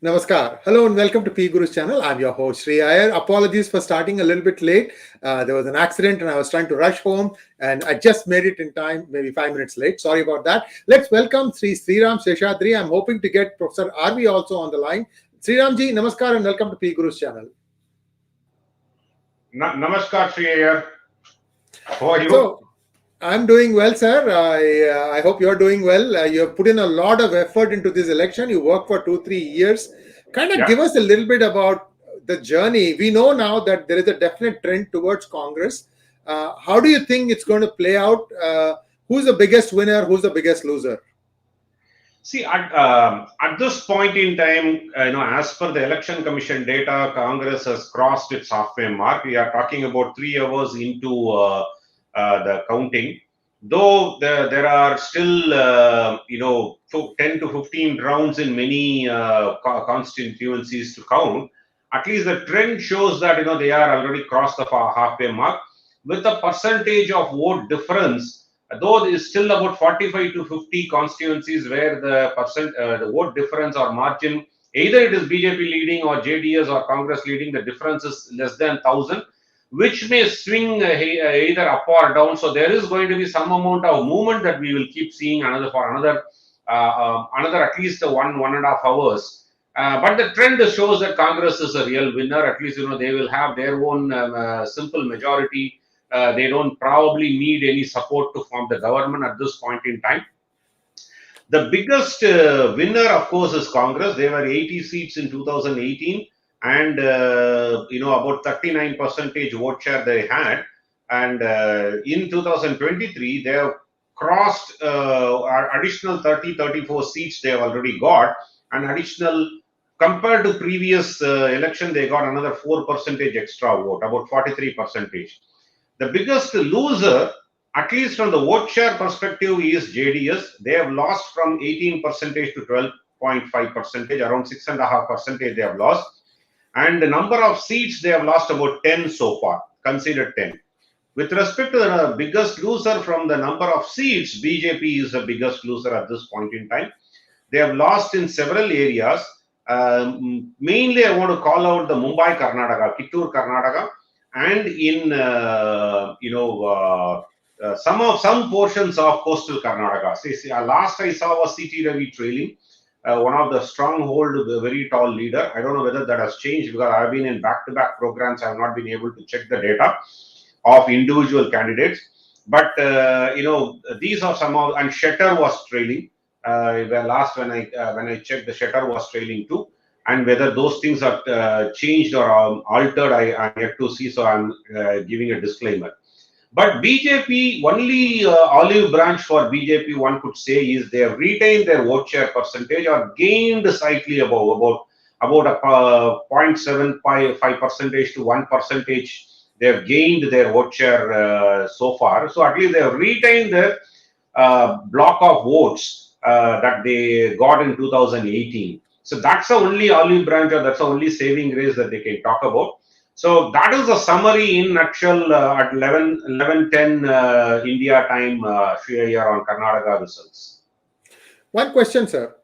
Namaskar. Hello and welcome to PGurus channel. I'm your host 𝙒𝙖𝙩𝙤. Apologies for starting a little bit late. There was an accident and I was trying to rush home and I just made it in time, maybe 5 minutes late. Sorry about that. Let's welcome Sriram Seshadri. I'm hoping to get Professor RV also on the line. Sriram ji, namaskar and welcome to PGurus channel. Namaskar, 𝙒𝙖𝙩𝙤. How are you? So, I'm doing well, sir. I hope you're doing well. You have put in a lot of effort into this election. You worked for 2-3 years. Give us a little bit about the journey. We know now that there is a definite trend towards Congress. How do you think it's going to play out? Who's the biggest winner? Who's the biggest loser? See, at this point in time, as per the Election Commission data, Congress has crossed its halfway mark. We are talking about 3 hours into the counting. Though there are still, 10 to 15 rounds in many constituencies to count, at least the trend shows that, they are already crossed the halfway mark with a percentage of vote difference. Though it is still about 45 to 50 constituencies where the vote difference or margin, either it is BJP leading or JDS or Congress leading, the difference is less than 1,000. Which may swing either up or down. So there is going to be some amount of movement that we will keep seeing another at least 1.5 hours. But the trend shows that Congress is a real winner. At least they will have their own simple majority. They don't probably need any support to form the government at this point in time. The biggest winner, of course, is Congress. There were 80 seats in 2018. And about 39% vote share they had, and in 2023 they have crossed additional 34 seats they have already got, and additional compared to previous election they got another 4% extra vote, about 43%. The biggest loser, at least from the vote share perspective, is JDS. They have lost from 18% to 12.5%, around 6.5% they have lost. And the number of seats, they have lost about 10 so far, considered 10. With respect to the biggest loser from the number of seats, BJP is the biggest loser at this point in time. They have lost in several areas. Mainly, I want to call out the Mumbai, Karnataka, Kittur, Karnataka, and in some portions of coastal Karnataka. Last I saw was C.T. Ravi trailing. One of the stronghold, the very tall leader. I don't know whether that has changed because I've been in back-to-back programs. I have not been able to check the data of individual candidates. But, these are some of, and Shettar was trailing. Last when I checked, the Shettar was trailing too. And whether those things are changed or altered, I'm yet to see. So I'm giving a disclaimer. But BJP, only olive branch for BJP, one could say, is they have retained their vote share percentage or gained slightly above, about a 0.75% to 1%. They have gained their vote share so far. So at least they have retained their block of votes that they got in 2018. So that's the only olive branch, or that's the only saving grace that they can talk about. So that is a summary in nutshell at 11:10 India time, 𝙒𝙖𝙯, on Karnataka results. One question, sir.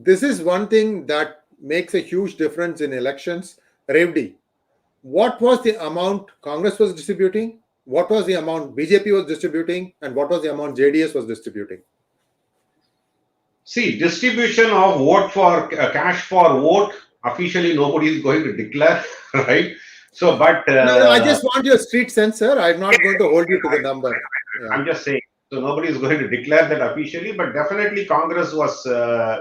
This is one thing that makes a huge difference in elections. Revdi, what was the amount Congress was distributing? What was the amount BJP was distributing? And what was the amount JDS was distributing? See, distribution of vote for cash for vote, officially nobody is going to declare, right? So, but no, I just want your street sense, sir. I'm not going to hold you to the number. I'm just saying. So nobody is going to declare that officially, but definitely Congress was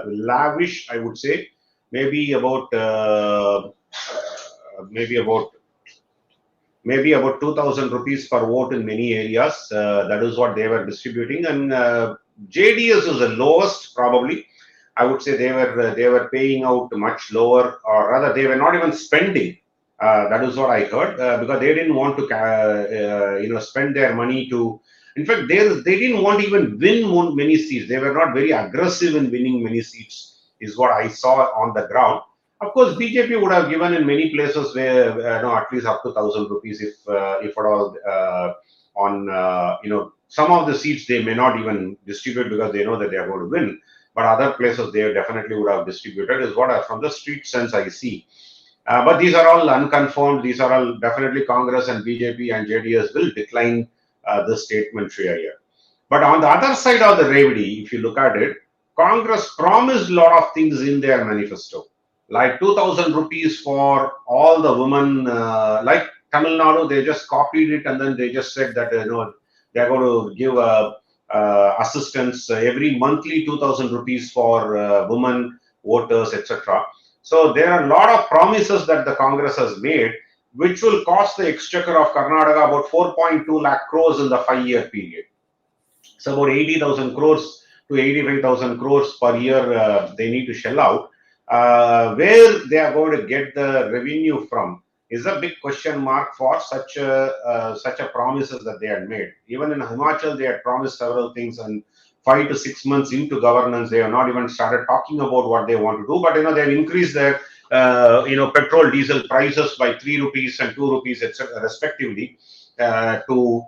lavish, I would say. Maybe about 2,000 rupees per vote in many areas. That is what they were distributing, and JDS is the lowest probably. I would say they were paying out much lower, or rather they were not even spending. That is what I heard, because they didn't want to, spend their money to. In fact, they didn't want to even win many seats. They were not very aggressive in winning many seats, is what I saw on the ground. Of course, BJP would have given in many places where at least up to 1,000 rupees, if at all, on some of the seats they may not even distribute because they know that they are going to win. but other places they definitely would have distributed, is what from the street sense I see. But these are all unconfirmed. These are all definitely Congress and BJP and JDS will decline this statement here. But on the other side of the Revdi, if you look at it, Congress promised a lot of things in their manifesto, like 2,000 rupees for all the women. Like Tamil Nadu, they just copied it and then they just said that they're going to give assistance every monthly 2,000 rupees for women voters, etc. So there are a lot of promises that the Congress has made, which will cost the exchequer of Karnataka about 4.2 lakh crores in the 5-year period. So about 80,000 crores to 85,000 crores per year they need to shell out. Where they are going to get the revenue from is a big question mark for such a promises that they had made. Even in Himachal, they had promised several things, and 5 to 6 months into governance, they have not even started talking about what they want to do. But they have increased their petrol, diesel prices by 3 rupees and 2 rupees, etc., respectively, to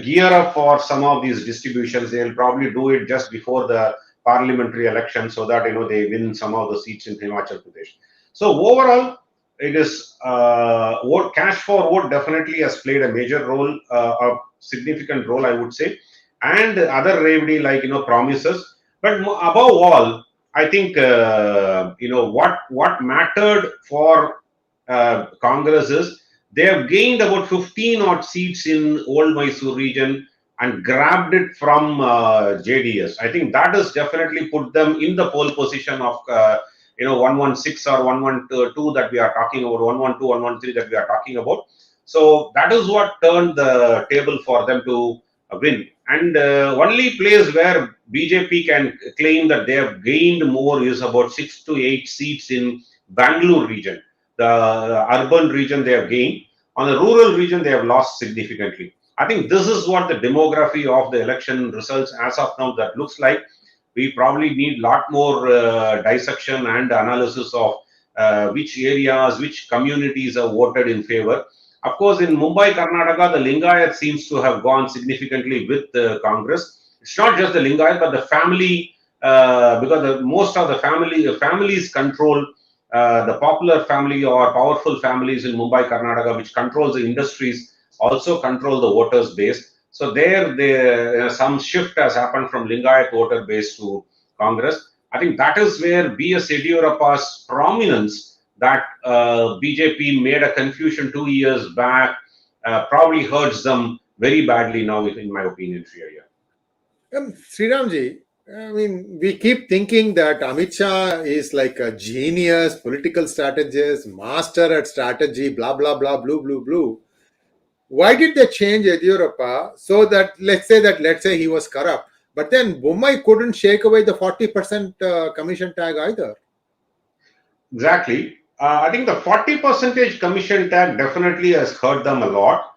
gear up for some of these distributions. They will probably do it just before the parliamentary election so that they win some of the seats in Himachal Pradesh. So overall, it is cash for vote definitely has played a major role, a significant role, I would say, and other Revdi like promises. But above all, I think what mattered for Congress is they have gained about 15 odd seats in Old Mysore region and grabbed it from JDS. I think that has definitely put them in the pole position of 116 or 112 that we are talking about, 112, 113 that we are talking about. So that is what turned the table for them to win. And only place where BJP can claim that they have gained more is about 6 to 8 seats in Bangalore region. The urban region they have gained. On the rural region, they have lost significantly. I think this is what the demography of the election results as of now that looks like. We probably need a lot more dissection and analysis of which areas, which communities have voted in favor. Of course, in Mumbai, Karnataka, the Lingayat seems to have gone significantly with Congress. It's not just the Lingayat, but the family, because most of the families control the popular family or powerful families in Mumbai, Karnataka, which controls the industries, also control the voters base. So there some shift has happened from Lingayat voter base to Congress. I think that is where B.S. Yediyurappa's prominence that BJP made a confusion 2 years back probably hurts them very badly now, in my opinion, Sriram. Sriramji, I mean, we keep thinking that Amit Shah is like a genius, political strategist, master at strategy, blah, blah, blah, blue, blue, blue. Why did they change Yediyurappa so that, let's say he was corrupt, but then Bommai couldn't shake away the 40% commission tag either? Exactly. I think the 40% commission tag definitely has hurt them a lot.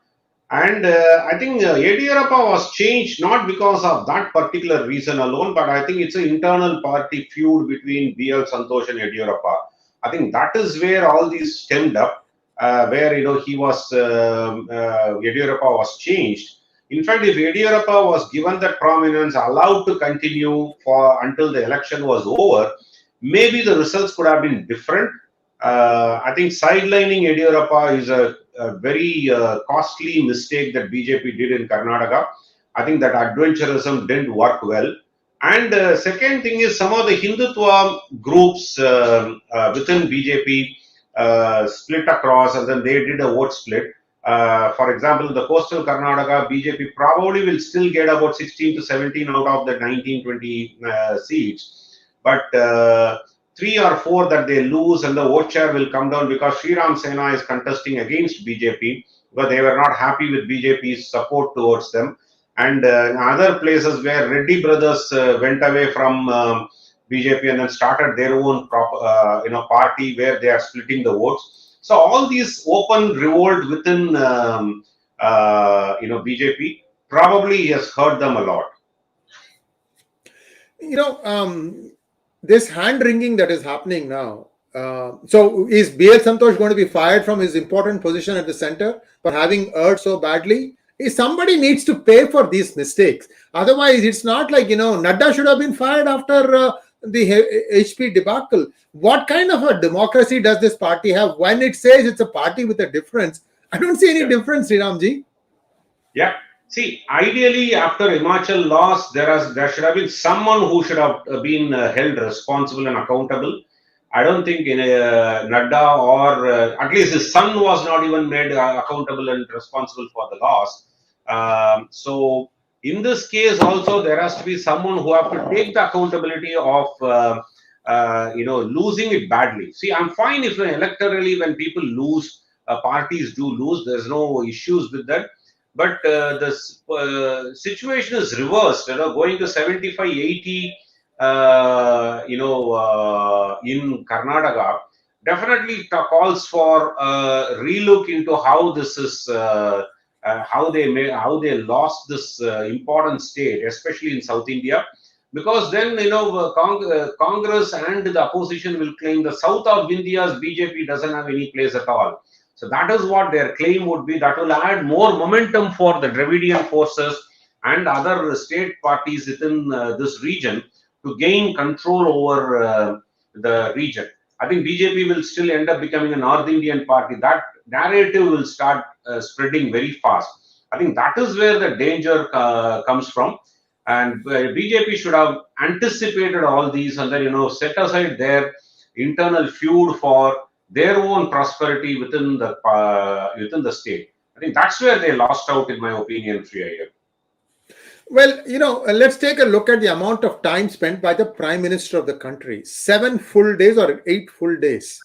And I think Yediyurappa was changed not because of that particular reason alone, but I think it's an internal party feud between B.L. Santosh and Yediyurappa. I think that is where all these stemmed up, where he was Yediyurappa was changed. In fact, if Yediyurappa was given that prominence, allowed to continue for until the election was over, maybe the results could have been different. I think sidelining Yediyurappa is a very costly mistake that BJP did in Karnataka. I think that adventurism didn't work well. And second thing is some of the Hindutva groups within BJP split across, and then they did a vote split. For example, the coastal Karnataka, BJP probably will still get about 16 to 17 out of the 19-20 seats. But 3 or 4 that they lose and the vote share will come down because Sriram Sena is contesting against BJP, but they were not happy with BJP's support towards them. And in other places where Reddy brothers went away from BJP and then started their own party where they are splitting the votes. So all these open revolt within BJP probably has hurt them a lot. This hand wringing that is happening now. So is B.L. Santosh going to be fired from his important position at the center for having erred so badly? Somebody needs to pay for these mistakes. Otherwise, it's not like, Nadda should have been fired after the HP debacle. What kind of a democracy does this party have when it says it's a party with a difference? I don't see any difference, Sriramji. Yeah. See, ideally, after Himachal loss, there should have been someone who should have been held responsible and accountable. I don't think Nadda or at least his son was not even made accountable and responsible for the loss. So in this case also there has to be someone who have to take the accountability of losing it badly. See, I'm fine if electorally when people lose, parties do lose, there's no issues with that. But the situation is reversed, going to 75-80 in Karnataka definitely calls for relook into how this is how they lost this important state, especially in South India, because then Congress and the opposition will claim the south of India's BJP doesn't have any place at all. So that is what their claim would be. That will add more momentum for the Dravidian forces and other state parties within this region to gain control over the region. I think BJP will still end up becoming a North Indian party. That narrative will start spreading very fast. I think that is where the danger comes from. And BJP should have anticipated all these and then, set aside their internal feud for their own prosperity within the state. I think that's where they lost out, in my opinion, Sriram. Well, let's take a look at the amount of time spent by the Prime Minister of the country. 7 full days or 8 full days.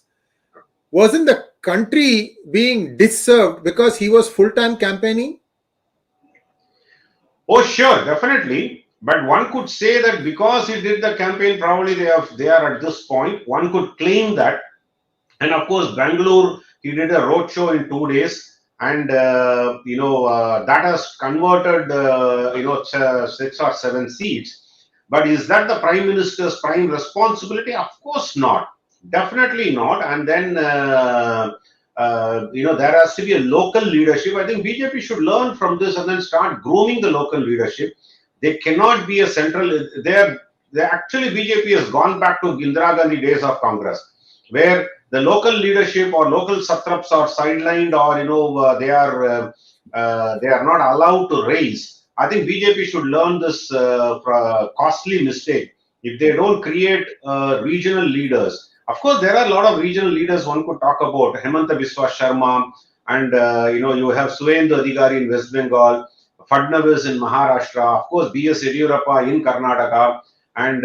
Wasn't the country being disserved because he was full-time campaigning? Oh, sure, definitely. But one could say that because he did the campaign, probably they are at this point. One could claim that. And of course, Bangalore, he did a roadshow in 2 days. And that has converted 6 or 7 seats. But is that the Prime Minister's prime responsibility? Of course not. Definitely not. And then there has to be a local leadership. I think BJP should learn from this and then start grooming the local leadership. They cannot be a central. Actually BJP has gone back to Indira Gandhi days of Congress, where the local leadership or local satraps are sidelined, or they are not allowed to raise. I think BJP should learn this costly mistake. If they don't create regional leaders, of course there are a lot of regional leaders one could talk about. Hemanta Biswa Sharma, and you have Suvendu Adhikari in West Bengal, Fadnavis in Maharashtra, of course B.S. Yediyurappa in Karnataka, and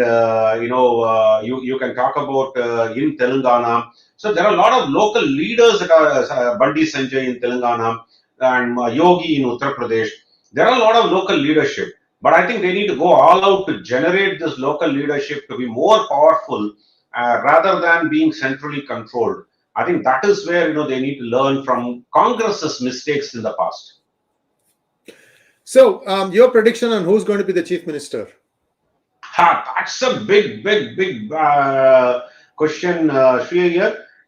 you can talk about in Telangana. So there are a lot of local leaders that are Bandi Sanjay in Telangana and Yogi in Uttar Pradesh. There are a lot of local leadership, but I think they need to go all out to generate this local leadership to be more powerful rather than being centrally controlled. I think that is where they need to learn from Congress's mistakes in the past. So your prediction on who's going to be the Chief Minister? That's a big question, Sri.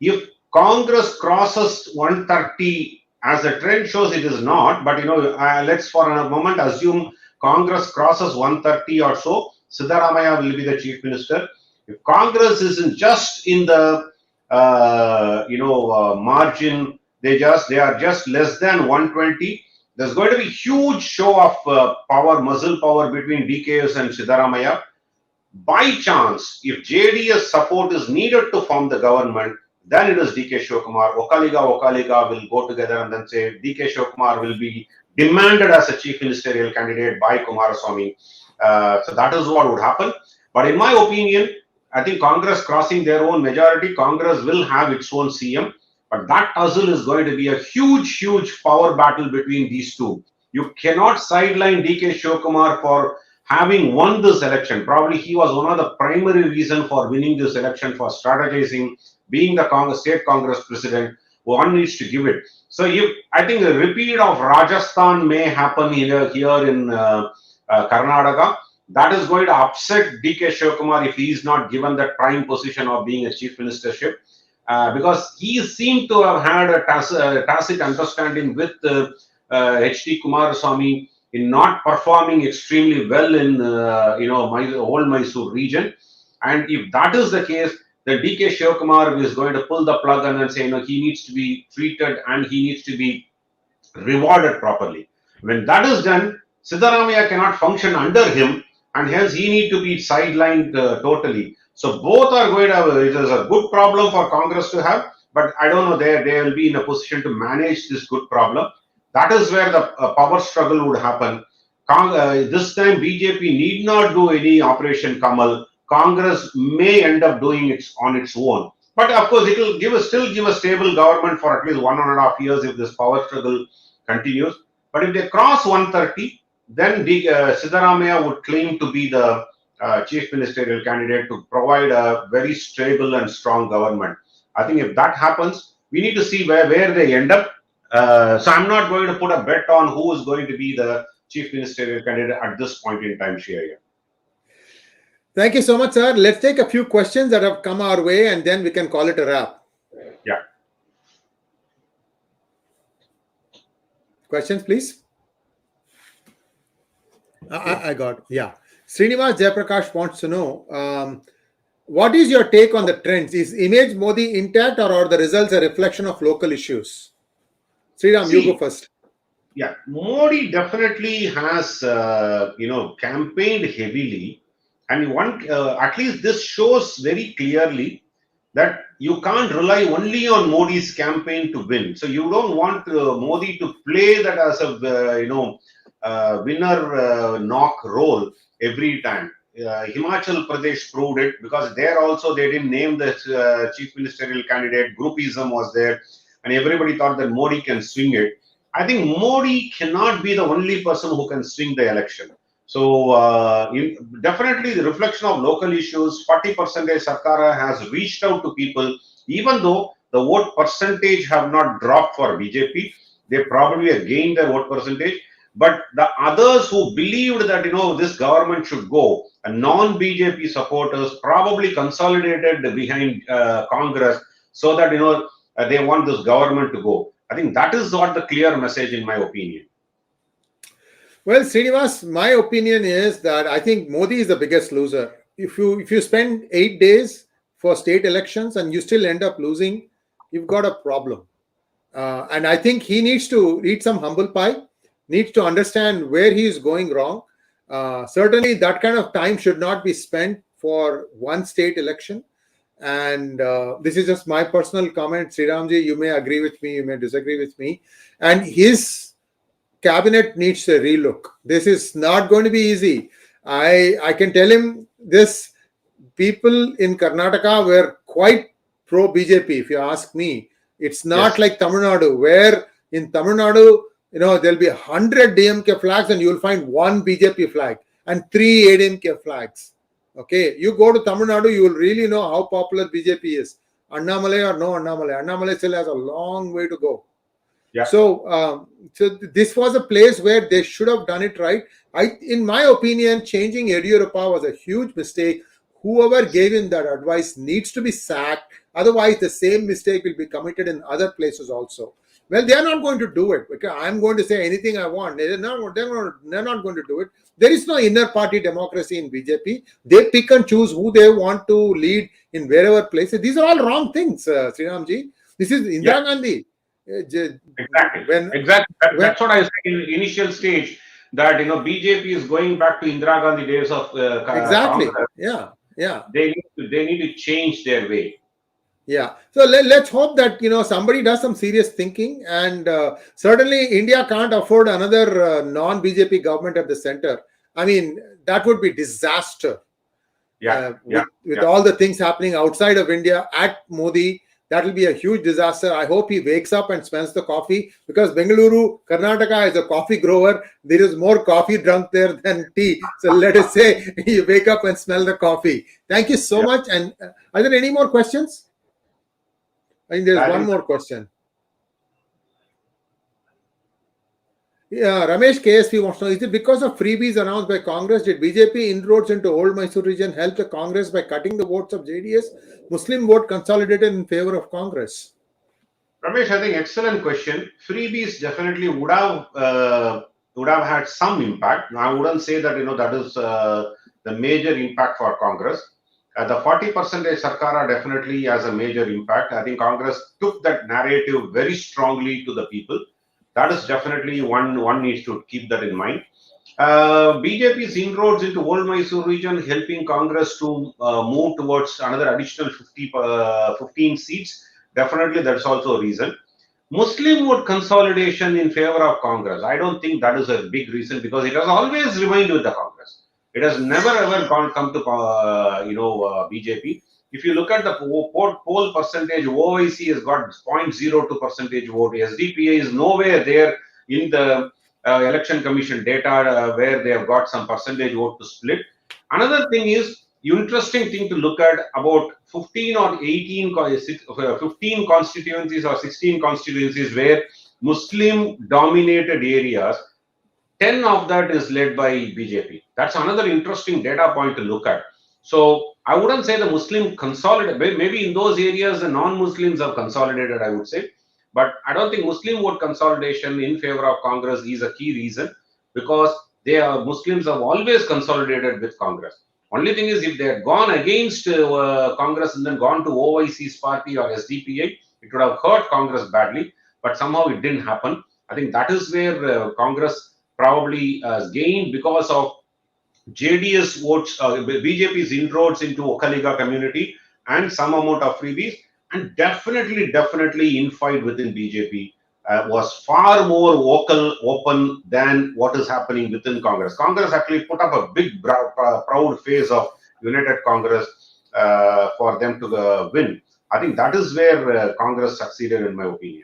If Congress crosses 130, as the trend shows, it is not. But let's for a moment assume Congress crosses 130 or so. Siddaramaiah will be the Chief Minister. If Congress isn't just in the margin, they are just less than 120. There's going to be huge show of muscle power between DKS and Siddaramaiah. By chance, if JDS support is needed to form the government, then it is D.K. Shivakumar. Okaliga will go together and then say D.K. Shivakumar will be demanded as a chief ministerial candidate by Kumaraswamy. So that is what would happen. But in my opinion, I think Congress crossing their own majority, Congress will have its own CM. But that tussle is going to be a huge power battle between these two. You cannot sideline D.K. Shivakumar for having won this election. Probably he was one of the primary reasons for winning this election, for strategizing, being the state Congress president. One needs to give it. So I think a repeat of Rajasthan may happen here in Karnataka. That is going to upset D.K. Shivakumar if he is not given that prime position of being a chief ministership. Because he seemed to have had a tacit understanding with H.D. Kumaraswamy in not performing extremely well in whole Mysore region. And if that is the case, then 𝗤𝘬𝘀𝘀𝘀 is going to pull the plug and then say, he needs to be treated and he needs to be rewarded properly. When that is done, 𝙤𝙧𝙤𝙪 cannot function under him, and hence he need to be sidelined totally. So both are going to have, it is a good problem for Congress to have, but I don't know, they will be in a position to manage this good problem. That is where the power struggle would happen. This time BJP need not do any Operation Kamal. Congress may end up doing it on its own. But of course, it will still give a stable government for at least 1.5 years if this power struggle continues. But if they cross 130, then 𝙤𝙧𝙤𝙪 would claim to be the chief ministerial candidate to provide a very stable and strong government. I think if that happens, we need to see where they end up. So I'm not going to put a bet on who is going to be the chief ministerial candidate at this point in time, Shreya. Thank you so much, sir. Let's take a few questions that have come our way and then we can call it a wrap. Yeah. Questions, please. I got, yeah. Srinivas Jayaprakash wants to know, what is your take on the trends? Is image Modi intact or are the results a reflection of local issues? Sriram, you go first. Yeah, Modi definitely has, campaigned heavily. And at least this shows very clearly that you can't rely only on Modi's campaign to win. So you don't want Modi to play that as a winner knock role every time. Himachal Pradesh proved it, because there also they didn't name the chief ministerial candidate. Groupism was there, and everybody thought that Modi can swing it. I think Modi cannot be the only person who can swing the election. So definitely the reflection of local issues. 40% Sarkar has reached out to people, even though the vote percentage have not dropped for BJP. They probably have gained their vote percentage. But the others who believed that this government should go, and non-BJP supporters probably consolidated behind Congress so that they want this government to go. I think that is what the clear message, in my opinion. Well, Srinivas, my opinion is that I think Modi is the biggest loser. If you spend 8 days for state elections and you still end up losing, you've got a problem. And I think he needs to eat some humble pie, needs to understand where he is going wrong. Certainly, that kind of time should not be spent for one state election. And this is just my personal comment. Sriramji, you may agree with me, you may disagree with me. And his cabinet needs a relook. This is not going to be easy. I can tell him this. People in Karnataka were quite pro BJP, if you ask me. It's not like Tamil Nadu, where in Tamil Nadu, there'll be 100 DMK flags and you'll find one BJP flag and 3 ADMK flags. Okay, you go to Tamil Nadu, you will really know how popular BJP is. Annamalai or no Annamalai. Annamalai still has a long way to go. Yeah. So this was a place where they should have done it right. In my opinion, changing Yediyurappa was a huge mistake. Whoever gave him that advice needs to be sacked. Otherwise, the same mistake will be committed in other places also. Well, they are not going to do it. Okay, I'm going to say anything I want. They're not going to do it. There is no inner party democracy in BJP. They pick and choose who they want to lead in wherever places. These are all wrong things, Sriramji. This is Indira Gandhi. Exactly. That's what I said in the initial stage, that BJP is going back to Indira Gandhi days of exactly. Congress. Yeah. They need to change their way. Yeah. So let's hope that somebody does some serious thinking, and certainly India can't afford another non-BJP government at the center. I mean, that would be disaster. With all the things happening outside of India at Modi, that will be a huge disaster. I hope he wakes up and smells the coffee, because Bengaluru, Karnataka is a coffee grower. There is more coffee drunk there than tea. So let us say you wake up and smell the coffee. Thank you so much. And are there any more questions? I think there's one more question. Yeah, Ramesh KSP wants to know, is it because of freebies announced by Congress? Did BJP inroads into old Mysore region help the Congress by cutting the votes of JDS? Muslim vote consolidated in favor of Congress. Ramesh, I think excellent question. Freebies definitely would have had some impact. Now, I wouldn't say that that is the major impact for Congress. The 40% Sarkara definitely has a major impact. I think Congress took that narrative very strongly to the people. That is definitely one needs to keep that in mind. BJP's inroads into Old Mysore region helping Congress to move towards another additional 15 seats. Definitely, that's also a reason. Muslim vote consolidation in favor of Congress. I don't think that is a big reason because it has always remained with the Congress. It has never ever come to BJP. If you look at the poll percentage, OIC has got 0.02 percentage vote. SDPA is nowhere there in the election commission data where they have got some percentage vote to split. Another thing is interesting thing to look at about 15 or 18, 15 constituencies or 16 constituencies where Muslim dominated areas. 10 of that is led by BJP. That's another interesting data point to look at. So I wouldn't say the Muslim consolidated. Maybe in those areas the non-Muslims have consolidated, I would say. But I don't think Muslim vote consolidation in favor of Congress is a key reason because Muslims have always consolidated with Congress. Only thing is if they had gone against Congress and then gone to OIC's party or SDPA, it would have hurt Congress badly. But somehow it didn't happen. I think that is where Congress probably gained because of JDS votes, BJP's inroads into Okaliga community and some amount of freebies, and definitely infight within BJP was far more vocal, open than what is happening within Congress. Congress actually put up a big proud face of United Congress for them to win. I think that is where Congress succeeded in my opinion.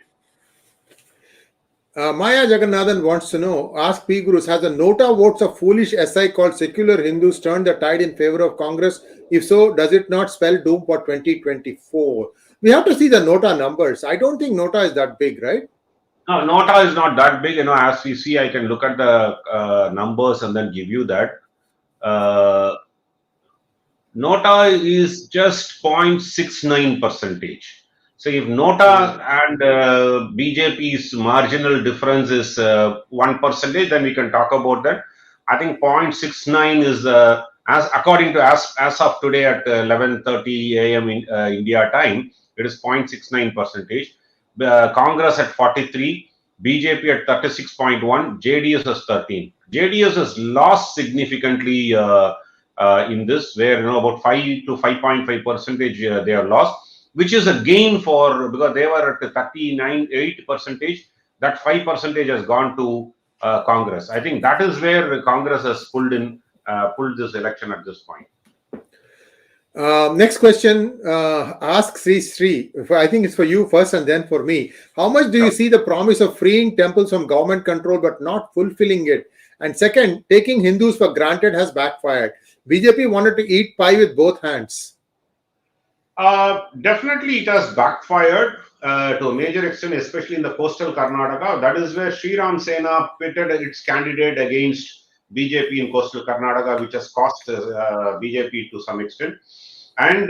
Maya Jagannathan wants to know, ask PGurus, has the Nota votes of foolish SI called secular Hindus turned the tide in favor of Congress? If so, does it not spell doom for 2024? We have to see the Nota numbers. I don't think Nota is that big, right? No, Nota is not that big. As we see, I can look at the numbers and then give you that. Nota is just 0.69%. So if Nota and BJP's marginal difference is 1%, then we can talk about that. I think 0.69 is as according to as of today at 11:30 a.m. in India time, it is 0.69%. Congress at 43, BJP at 36.1, JDS is 13. JDS has lost significantly in this, where about 5 to 5.5% they have lost, which is a gain for because they were at 39.8%. That 5% has gone to Congress. I think that is where Congress has pulled this election at this point. Next question, ask Sri. I think it's for you first and then for me. How much do you see the promise of freeing temples from government control but not fulfilling it? And second, taking Hindus for granted has backfired. BJP wanted to eat pie with both hands. Definitely it has backfired to a major extent, especially in the coastal Karnataka. That is where Sriram Seshadri pitted its candidate against BJP in coastal Karnataka, which has cost BJP to some extent. And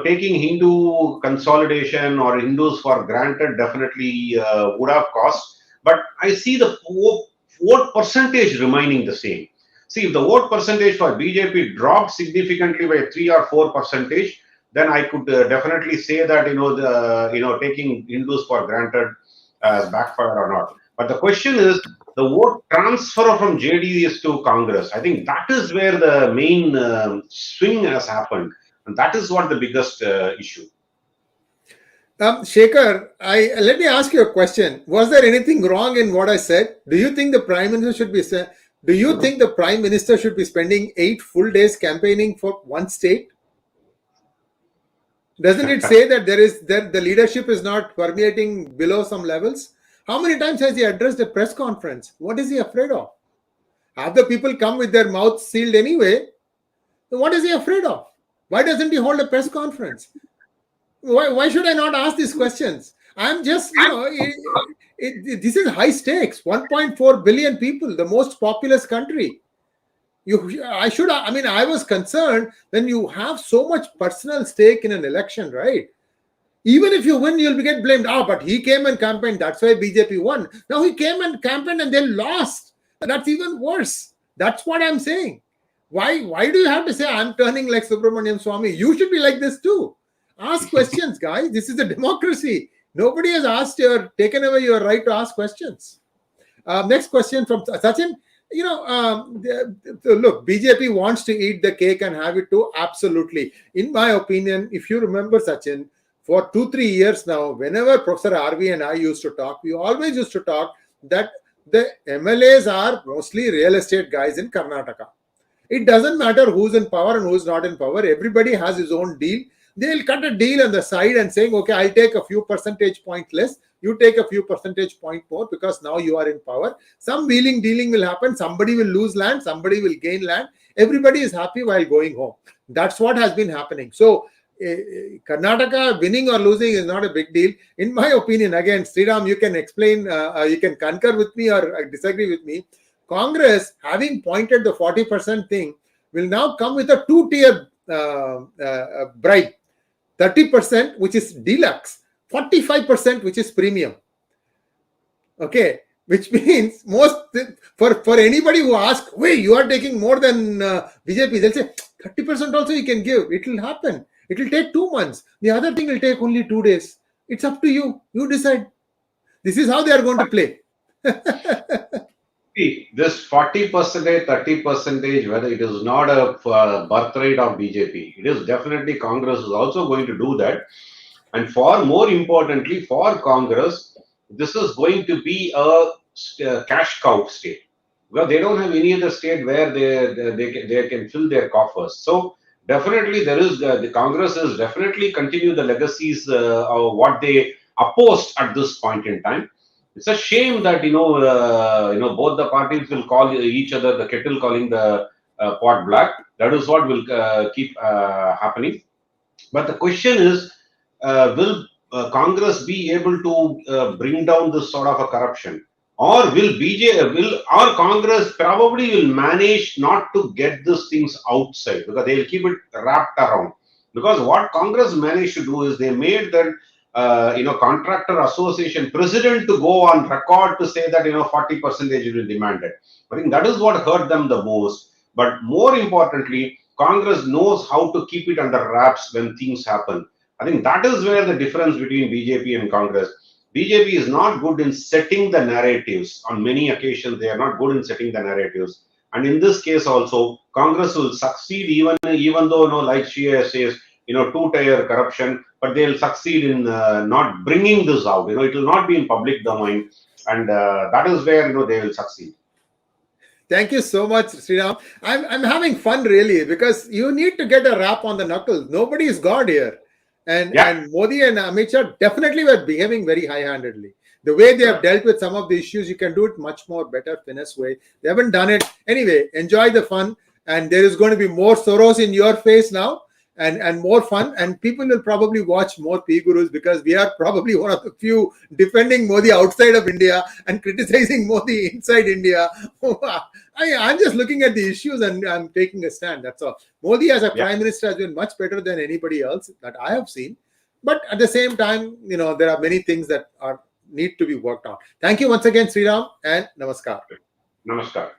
taking Hindu consolidation or Hindus for granted definitely would have cost. But I see the vote percentage remaining the same. See, if the vote percentage for BJP dropped significantly by 3 or 4%, then I could definitely say that taking Hindus for granted has backfired or not. But the question is the vote transfer from JDS to Congress. I think that is where the main swing has happened, and that is what the biggest issue. Shekhar, let me ask you a question. Was there anything wrong in what I said? Do you think the Prime Minister should be spending 8 full days campaigning for one state? Doesn't it say that the leadership is not permeating below some levels? How many times has he addressed a press conference? What is he afraid of? Have the people come with their mouths sealed anyway? So what is he afraid of? Why doesn't he hold a press conference? Why should I not ask these questions? I'm just, this is high stakes. 1.4 billion people, the most populous country. I was concerned when you have so much personal stake in an election, right? Even if you win, you'll get blamed. But he came and campaigned. That's why BJP won. Now he came and campaigned and they lost. That's even worse. That's what I'm saying. Why do you have to say I'm turning like Subramaniam Swamy? You should be like this too. Ask questions, guys. This is a democracy. Nobody has taken away your right to ask questions. Next question from Sachin. Look, BJP wants to eat the cake and have it too. Absolutely. In my opinion, if you remember, Sachin, for 2-3 years now, whenever Professor RV and I used to talk, we always used to talk that the MLAs are mostly real estate guys in Karnataka. It doesn't matter who's in power and who's not in power. Everybody has his own deal. They'll cut a deal on the side and saying, okay, I'll take a few percentage point less. You take a few percentage point more because now you are in power. Some wheeling dealing will happen. Somebody will lose land. Somebody will gain land. Everybody is happy while going home. That's what has been happening. So Karnataka winning or losing is not a big deal. In my opinion, again, Sriram, you can explain, you can concur with me or disagree with me. Congress, having pointed the 40% thing, will now come with a two-tier bribe. 30%, which is deluxe, 45%, which is premium. Okay, which means for anybody who asks, wait, you are taking more than BJP, they'll say 30% also you can give. It will happen. It will take 2 months. The other thing will take only 2 days. It's up to you. You decide. This is how they are going to play. See, this 40%, 30%, whether it is not a birthright of BJP, it is definitely Congress is also going to do that. And more importantly, for Congress, this is going to be a cash cow state. Well, they don't have any other state where they can fill their coffers. So definitely there is the Congress is definitely continue the legacies of what they opposed at this point in time. It's a shame that both the parties will call each other the kettle calling the pot black. That is what will keep happening. But the question is, will Congress be able to bring down this sort of a corruption, or will Congress probably will manage not to get these things outside because they will keep it wrapped around. Because what Congress managed to do is they made that. Contractor association president to go on record to say that 40% will demand it. I think that is what hurt them the most. But more importantly, Congress knows how to keep it under wraps when things happen. I think that is where the difference between BJP and Congress. BJP is not good in setting the narratives. On many occasions, they are not good in setting the narratives. And in this case also, Congress will succeed even though, like she says, two-tier corruption, but they'll succeed in not bringing this out. It will not be in public domain, and that is where they will succeed. Thank you so much, Sriram. I'm having fun really because you need to get a rap on the knuckles. Nobody is God here, and Modi and Amit Shah definitely were behaving very high-handedly. The way they have dealt with some of the issues, you can do it much more better, finesse way. They haven't done it anyway. Enjoy the fun, and there is going to be more Soros in your face now. And more fun, and people will probably watch more PGurus because we are probably one of the few defending Modi outside of India and criticizing Modi inside India. I'm just looking at the issues and I'm taking a stand. That's all. Modi as a prime minister has been much better than anybody else that I have seen. But at the same time, there are many things that need to be worked on. Thank you once again, Sriram, and Namaskar. Namaskar.